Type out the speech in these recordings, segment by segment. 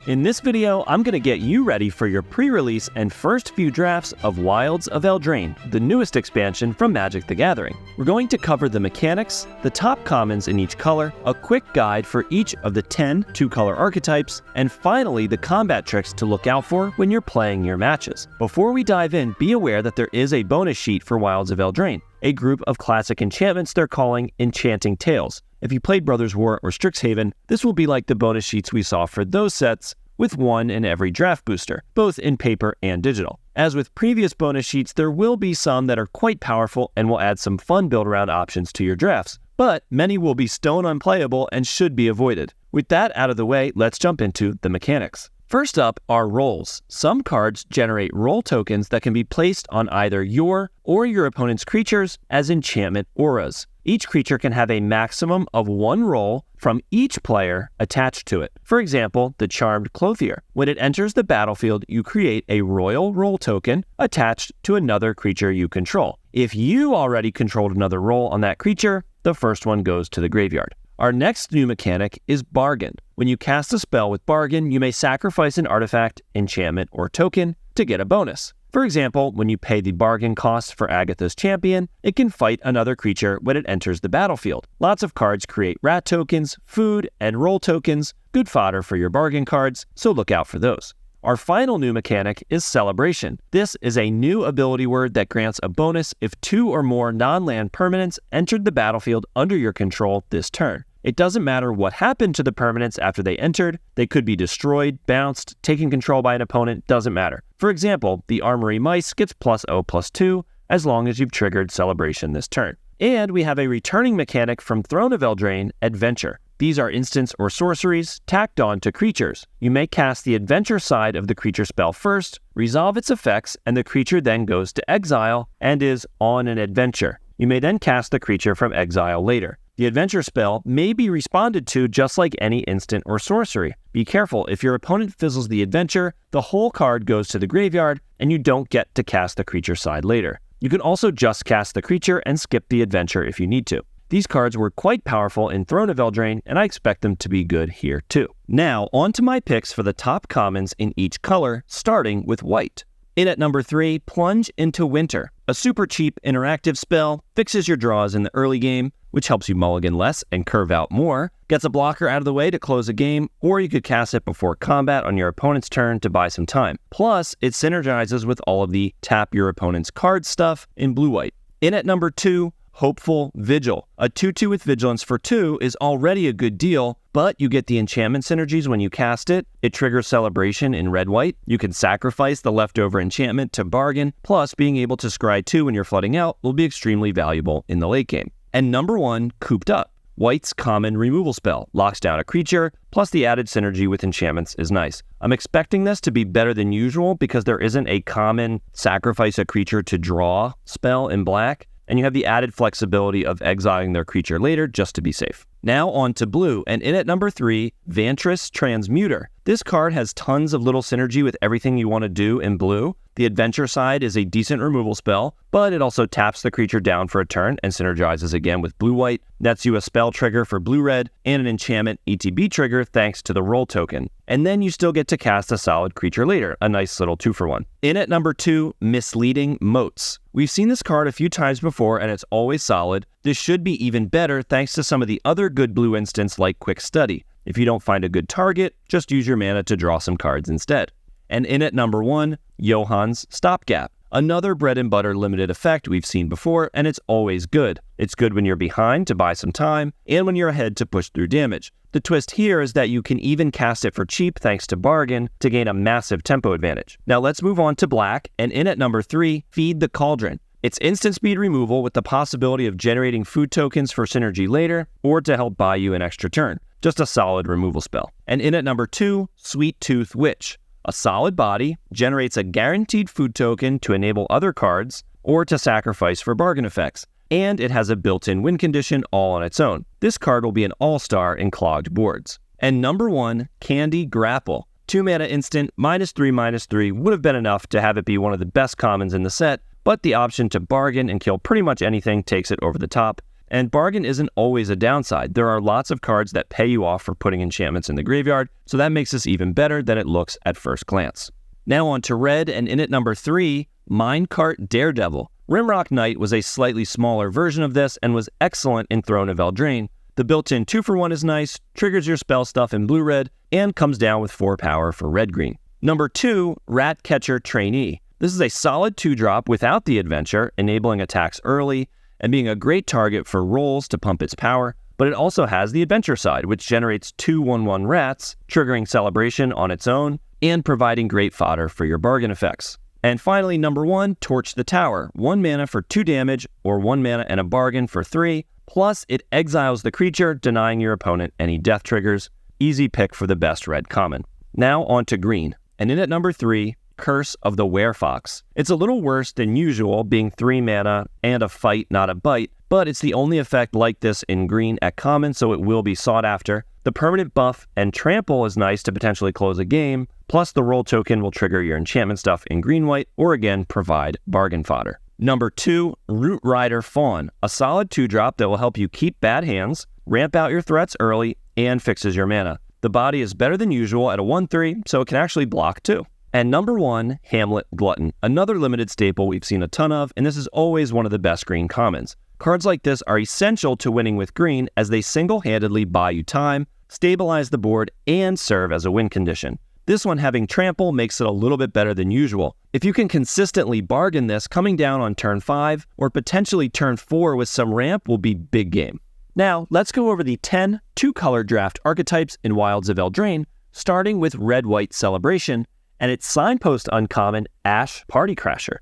In this video, I'm going to get you ready for your pre-release and first few drafts of Wilds of Eldraine, the newest expansion from Magic the Gathering. We're going to cover the mechanics, the top commons in each color, a quick guide for each of the 10 two-color archetypes, and finally the combat tricks to look out for when you're playing your matches. Before we dive in, be aware that there is a bonus sheet for Wilds of Eldraine, a group of classic enchantments they're calling Enchanting Tales. If you played Brothers War or Strixhaven, this will be like the bonus sheets we saw for those sets, with one in every draft booster, both in paper and digital. As with previous bonus sheets, there will be some that are quite powerful and will add some fun build-around options to your drafts, but many will be stone unplayable and should be avoided. With that out of the way, let's jump into the mechanics. First up are rolls. Some cards generate roll tokens that can be placed on either your or your opponent's creatures as enchantment auras. Each creature can have a maximum of one roll from each player attached to it. For example, the Charmed Clothier. When it enters the battlefield, you create a royal roll token attached to another creature you control. If you already controlled another roll on that creature, the first one goes to the graveyard. Our next new mechanic is Bargain. When you cast a spell with Bargain, you may sacrifice an artifact, enchantment, or token to get a bonus. For example, when you pay the bargain cost for Agatha's Champion, it can fight another creature when it enters the battlefield. Lots of cards create rat tokens, food, and roll tokens, good fodder for your bargain cards, so look out for those. Our final new mechanic is Celebration. This is a new ability word that grants a bonus if 2 or more non-land permanents entered the battlefield under your control this turn. It doesn't matter what happened to the permanents after they entered. They could be destroyed, bounced, taken control by an opponent, doesn't matter. For example, the Armory Mice gets +0/+2 as long as you've triggered Celebration this turn. And we have a returning mechanic from Throne of Eldraine, Adventure. These are instants or sorceries tacked on to creatures. You may cast the adventure side of the creature spell first, resolve its effects, and the creature then goes to exile and is on an adventure. You may then cast the creature from exile later. The adventure spell may be responded to just like any instant or sorcery. Be careful, if your opponent fizzles the adventure, the whole card goes to the graveyard and you don't get to cast the creature side later. You can also just cast the creature and skip the adventure if you need to. These cards were quite powerful in Throne of Eldraine, and I expect them to be good here too. Now, on to my picks for the top commons in each color, starting with white. In at number 3, Plunge into Winter. A super cheap interactive spell, fixes your draws in the early game, which helps you mulligan less and curve out more, gets a blocker out of the way to close a game, or you could cast it before combat on your opponent's turn to buy some time. Plus, it synergizes with all of the tap your opponent's card stuff in blue-white. In at number 2, Hopeful Vigil. A 2/2 with Vigilance for 2 is already a good deal, but you get the enchantment synergies when you cast it. It triggers Celebration in red-white. You can sacrifice the leftover enchantment to bargain, plus being able to scry 2 when you're flooding out will be extremely valuable in the late game. And number 1, Cooped Up. White's common removal spell locks down a creature, plus the added synergy with enchantments is nice. I'm expecting this to be better than usual because there isn't a common sacrifice a creature to draw spell in black, and you have the added flexibility of exiling their creature later just to be safe. Now on to blue, and in at number 3, Vantress Transmuter. This card has tons of little synergy with everything you want to do in blue. The adventure side is a decent removal spell, but it also taps the creature down for a turn and synergizes again with blue-white. Nets you a spell trigger for blue-red and an enchantment ETB trigger thanks to the roll token. And then you still get to cast a solid creature later, a nice little 2-for-1. In at number 2, Misleading Motes. We've seen this card a few times before and it's always solid. This should be even better thanks to some of the other good blue instants like Quick Study. If you don't find a good target, just use your mana to draw some cards instead. And in at number 1, Johann's Stopgap. Another bread and butter limited effect we've seen before, and it's always good. It's good when you're behind to buy some time, and when you're ahead to push through damage. The twist here is that you can even cast it for cheap thanks to Bargain to gain a massive tempo advantage. Now let's move on to black, and in at number 3, Feed the Cauldron. It's instant speed removal with the possibility of generating food tokens for synergy later, or to help buy you an extra turn. Just a solid removal spell. And in at number 2, Sweet Tooth Witch. A solid body, generates a guaranteed food token to enable other cards, or to sacrifice for bargain effects. And it has a built-in win condition all on its own. This card will be an all-star in clogged boards. And number 1, Candy Grapple. 2 mana instant, -3/-3 would have been enough to have it be one of the best commons in the set, but the option to bargain and kill pretty much anything takes it over the top. And bargain isn't always a downside. There are lots of cards that pay you off for putting enchantments in the graveyard, so that makes this even better than it looks at first glance. Now on to red, and in at number 3, Minecart Daredevil. Rimrock Knight was a slightly smaller version of this and was excellent in Throne of Eldraine. The built-in 2-for-1 is nice, triggers your spell stuff in blue-red, and comes down with 4 power for red-green. Number 2, Ratcatcher Trainee. This is a solid 2-drop without the adventure, enabling attacks early, and being a great target for rolls to pump its power, but it also has the adventure side, which generates 2 1/1 rats, triggering Celebration on its own, and providing great fodder for your bargain effects. And finally, number 1, Torch the Tower. 1 mana for 2 damage, or 1 mana and a bargain for 3, plus it exiles the creature, denying your opponent any death triggers. Easy pick for the best red common. Now on to green, and in at number 3, Curse of the Werefox. It's a little worse than usual, being 3 mana and a fight, not a bite, but it's the only effect like this in green at common, so it will be sought after. The permanent buff and trample is nice to potentially close a game, plus the roll token will trigger your enchantment stuff in green-white, or again, provide bargain fodder. Number 2, Root Rider Fawn. A solid 2-drop that will help you keep bad hands, ramp out your threats early, and fixes your mana. The body is better than usual at a 1/3, so it can actually block too. And number 1, Hamlet Glutton, another limited staple we've seen a ton of, and this is always one of the best green commons. Cards like this are essential to winning with green as they single-handedly buy you time, stabilize the board, and serve as a win condition. This one having trample makes it a little bit better than usual. If you can consistently bargain this, coming down on turn 5 or potentially turn 4 with some ramp will be big game. Now, let's go over the 10 2-color draft archetypes in Wilds of Eldraine, starting with Red-White Celebration, and its signpost uncommon, Ash Party Crasher.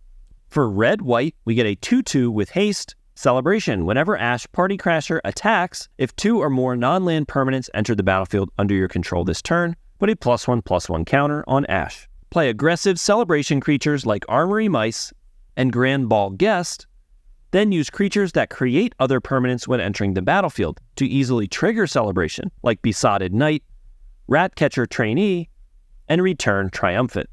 For red-white, we get a 2/2 with haste, Celebration. Whenever Ash Party Crasher attacks, if 2 or more non-land permanents enter the battlefield under your control this turn, put a +1/+1 counter on Ash. Play aggressive Celebration creatures like Armory Mice and Grand Ball Guest, then use creatures that create other permanents when entering the battlefield to easily trigger Celebration, like Besotted Knight, Ratcatcher Trainee, and return Triumphant.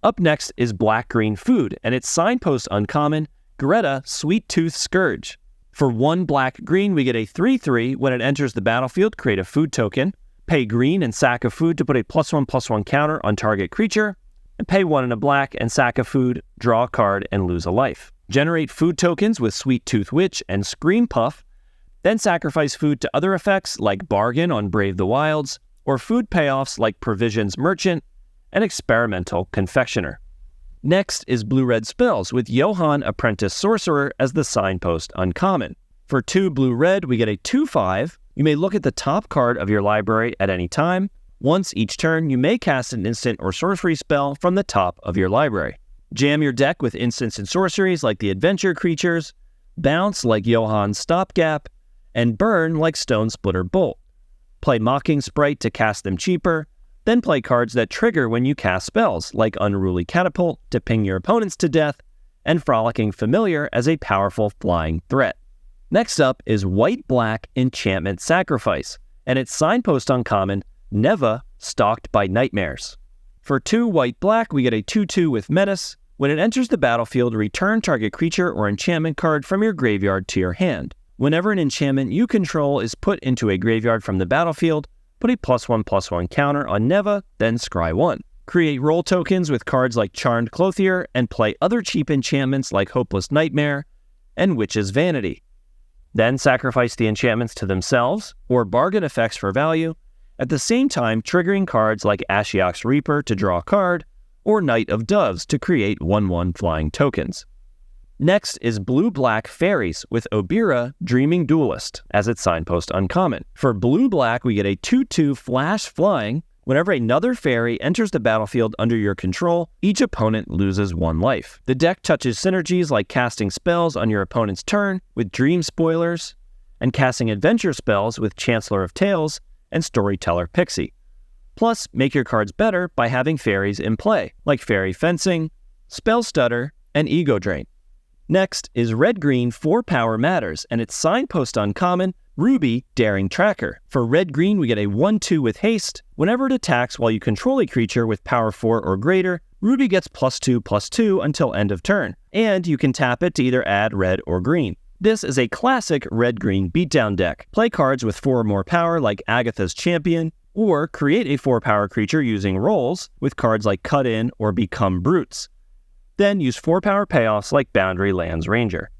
Up next is Black-Green Food, and its signpost uncommon, Greta Sweet Tooth Scourge. For 1 black-green, we get a 3/3. When it enters the battlefield, create a food token, pay green and sack a food to put a +1/+1 counter on target creature, and pay 1 and a black and sack a food, draw a card, and lose a life. Generate food tokens with Sweet Tooth Witch and Scream Puff, then sacrifice food to other effects like Bargain on Brave the Wilds, or food payoffs like Provisions Merchant and Experimental Confectioner. Next is blue-red spells with Johann Apprentice Sorcerer as the signpost uncommon. For 2 blue-red, we get a 2/5. You may look at the top card of your library at any time. Once each turn, you may cast an instant or sorcery spell from the top of your library. Jam your deck with instants and sorceries like the adventure creatures, bounce like Johann's Stopgap, and burn like Stone Splitter Bolt. Play Mocking Sprite to cast them cheaper, then play cards that trigger when you cast spells, like Unruly Catapult to ping your opponents to death, and Frolicking Familiar as a powerful flying threat. Next up is White-Black Enchantment Sacrifice, and its signpost uncommon, Neva Stalked by Nightmares. For 2 white-black, we get a 2/2 with Menace. When it enters the battlefield, return target creature or enchantment card from your graveyard to your hand. Whenever an enchantment you control is put into a graveyard from the battlefield, put a +1/+1 counter on Neva, then scry 1. Create roll tokens with cards like Charmed Clothier, and play other cheap enchantments like Hopeless Nightmare and Witch's Vanity. Then sacrifice the enchantments to themselves, or bargain effects for value, at the same time triggering cards like Ashiok's Reaper to draw a card, or Knight of Doves to create 1/1 flying tokens. Next is blue-black fairies with Obira Dreaming Duelist as its signpost uncommon. For blue-black, we get a 2/2 flash flying. Whenever another fairy enters the battlefield under your control, each opponent loses 1 life. The deck touches synergies like casting spells on your opponent's turn with Dream Spoilers, and casting adventure spells with Chancellor of Tales and Storyteller Pixie. Plus, make your cards better by having fairies in play, like Fairy Fencing, Spell Stutter, and Ego Drain. Next is red-green 4-power matters, and its signpost uncommon, Ruby Daring Tracker. For red-green, we get a 1/2 with haste. Whenever it attacks while you control a creature with power 4 or greater, Ruby gets +2/+2 until end of turn, and you can tap it to either add red or green. This is a classic red-green beatdown deck. Play cards with 4 or more power like Agatha's Champion, or create a 4-power creature using rolls with cards like Cut In or Become Brutes. Then use 4-power payoffs like Boundary Lands Ranger.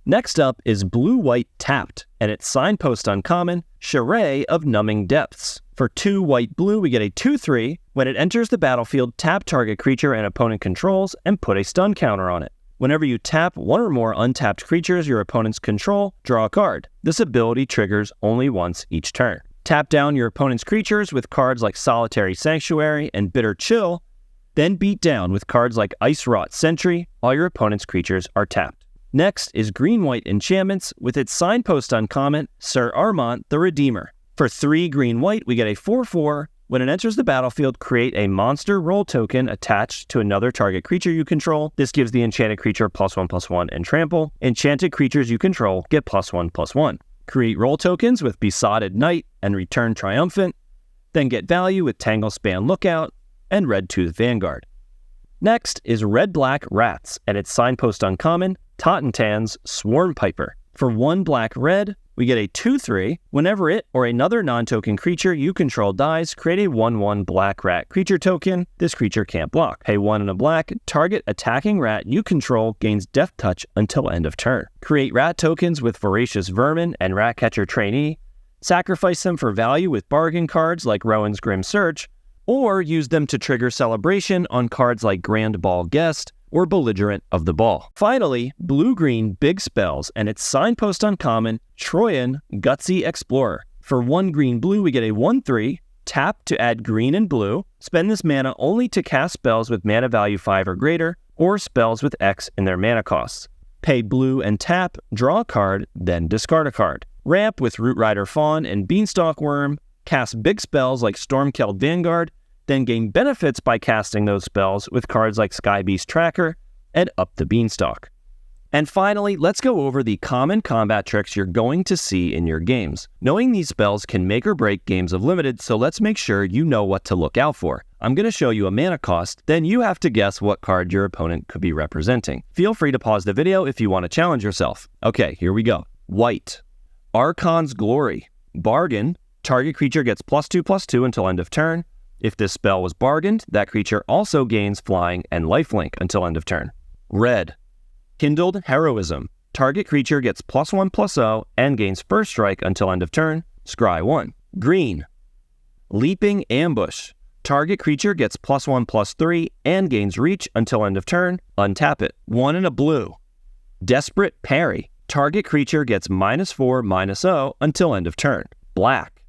Next up is blue-white tapped, and its signpost uncommon, Charade of Numbing Depths. For 2 white-blue, we get a 2/3. When it enters the battlefield, tap target creature an opponent controls and put a stun counter on it. Whenever you tap 1 or more untapped creatures your opponents control, draw a card. This ability triggers only once each turn. Tap down your opponent's creatures with cards like Solitary Sanctuary and Bitter Chill, then beat down with cards like Ice Wrought Sentry. All your opponent's creatures are tapped. Next is green-white enchantments with its signpost uncommon, Sir Armont the Redeemer. For 3 green-white, we get a 4/4. When it enters the battlefield, create a monster roll token attached to another target creature you control. This gives the enchanted creature +1/+1 and trample. Enchanted creatures you control get +1/+1. Create roll tokens with Besotted Knight and Return Triumphant, then get value with Tanglespan Lookout and Red Tooth Vanguard. Next is red-black rats, and its signpost uncommon, Tottentan's Swarm Piper. For 1 black-red, we get a 2/3. Whenever it or another non-token creature you control dies, create a 1/1 black rat creature token. This creature can't block. Pay 1 and a black. Target attacking rat you control gains Death Touch until end of turn. Create rat tokens with Voracious Vermin and Ratcatcher Trainee. Sacrifice them for value with bargain cards like Rowan's Grim Search, or use them to trigger celebration on cards like Grand Ball Guest or Belligerent of the Ball. Finally, blue-green big spells and its signpost uncommon, Troyan Gutsy Explorer. For 1 green-blue, we get a 1/3. Tap to add green and blue. Spend this mana only to cast spells with mana value 5 or greater, or spells with X in their mana costs. Pay blue and tap, draw a card, then discard a card. Ramp with Root Rider Fawn and Beanstalk Worm. Cast big spells like Stormkeld Vanguard, then gain benefits by casting those spells with cards like Skybeast Tracker and Up the Beanstalk. And finally, let's go over the common combat tricks you're going to see in your games. Knowing these spells can make or break games of Limited, so let's make sure you know what to look out for. I'm going to show you a mana cost, then you have to guess what card your opponent could be representing. Feel free to pause the video if you want to challenge yourself. Okay, here we go. White. Archon's Glory. Bargain. Target creature gets +2/+2 until end of turn. If this spell was bargained, that creature also gains flying and lifelink until end of turn. Red. Kindled Heroism. Target creature gets +1/+0 and gains first strike until end of turn. Scry 1. Green. Leaping Ambush. Target creature gets +1/+3 and gains reach until end of turn. Untap it. 1 and a blue. Desperate Parry. Target creature gets -4/-0 until end of turn. Black.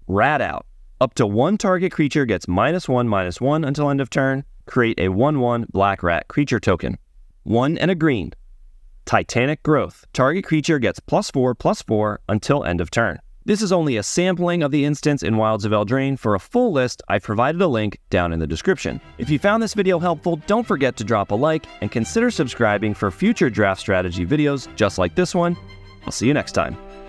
Rat Out. Up to 1 target creature gets -1/-1 until end of turn. Create a 1/1 black rat creature token. 1 and a green. Titanic Growth. Target creature gets +4/+4 until end of turn. This is only a sampling of the instance in Wilds of Eldraine. For a full list, I've provided a link down in the description. If you found this video helpful, don't forget to drop a like and consider subscribing for future draft strategy videos just like this one. I'll see you next time.